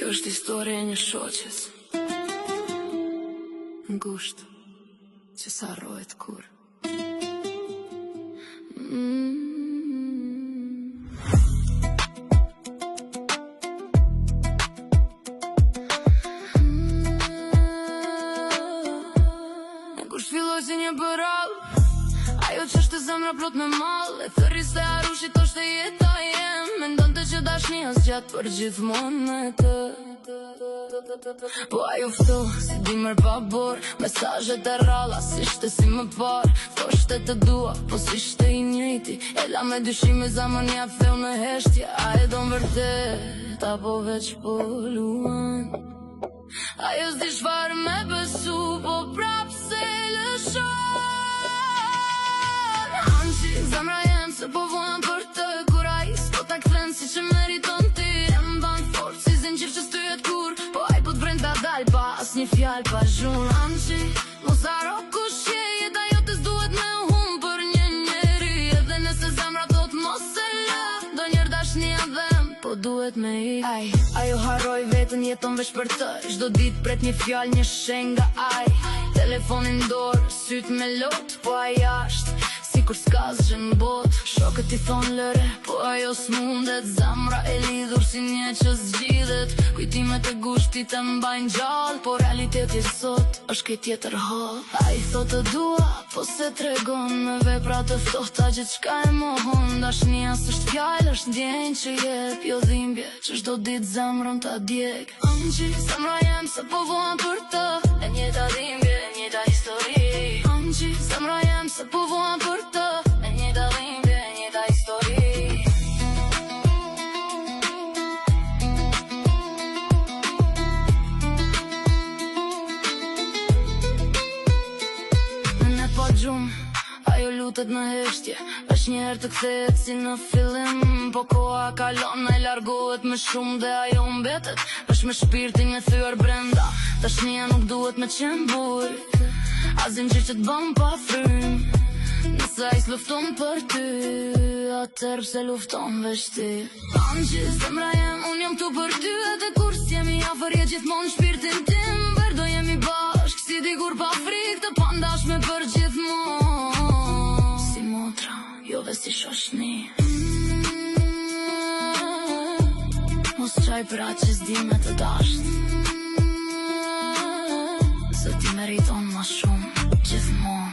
Kjo është historia e një shoqes ngushtë që s'harrohet kur. Ngushtë filloj si një bërall, ajo që është zemra plot me mall, e thërri se harushit është e jeta jem. Mendonte që dashnia s'gjatë për gjithmonë me të, po ajo fto si dimër pa bor, mesazhet e rralla s'ishte si më parë. Thoshte të dua, po s'ishte i njëjti, e la me dyshime zamën ja theu në heshtje. A e don vërtet, apo veç po luan? Ajo s'di çfarë me besu, po prap se lëshon. Anqi, zemra jem se po vuan për të, kur ai s'po ta kthen si që meriton ti. E mban fort si zinxhir që s'tyhet kur, po ai po t'vren ta dal pa asnjë fjalë pa zhun. Anqi, mos haro kush je, jeta jote s'duhet me u hum për një njeri. Edhe nëse zemra thot mos e la, ndonjëherë dashnia dhem, po duhet me i. Ajo harroj vetën, jeton veç për të, çdo ditë pret një fjalë, një shenjë nga ai. Telefonin dorë, syt me lot, po ai jashtë sikur s'ka zgjë në botë. Shokët i thon lëre, po ajo s'mundet, zamra e lidhur si një që zgjidhet. Kujtimet e gushtit e mbajnë gjallë, po realiteti sot është këj tjetër hall. Ai thot të dua, po se tregon me vepra të ftohta gjithçka e mohon. Dashnia s'është fjalë, është ndjenjë që jep, jo dhimbje që çdo ditë zemrën ta djeg. Anqi, zemra jem se po vuan për të, e njëjta dhimbje, e njëjta histori. Anqi, zemra jem se po vuan për të, e njëjta dhimbje, e njëjta histori. Në pa gjumë, ajo lutet në heshtje, është njerë të kthehet si në fillim. Po koha kalon, ai largohet më shumë dhe ajo mbetet, është me shpirtin e thyer brenda. Dashnia nuk duhet me qenë burg, azin që t'bën pa frym. Nëse ai s'lufton për ty, atëherë pse lufton veç ti? Anqi, zemra jem, unë jam tu për ty, edhe kur s'jemi afër je gjithmonë shpirtin tim. Verdo jemi bashk, si dikur pa frikë, të pandashme për gjithmonë. Si motra, jo dhe si shoshni. Mos qaj për atë që s'di me të dasht, se ti meriton ma shumë gjithmonë.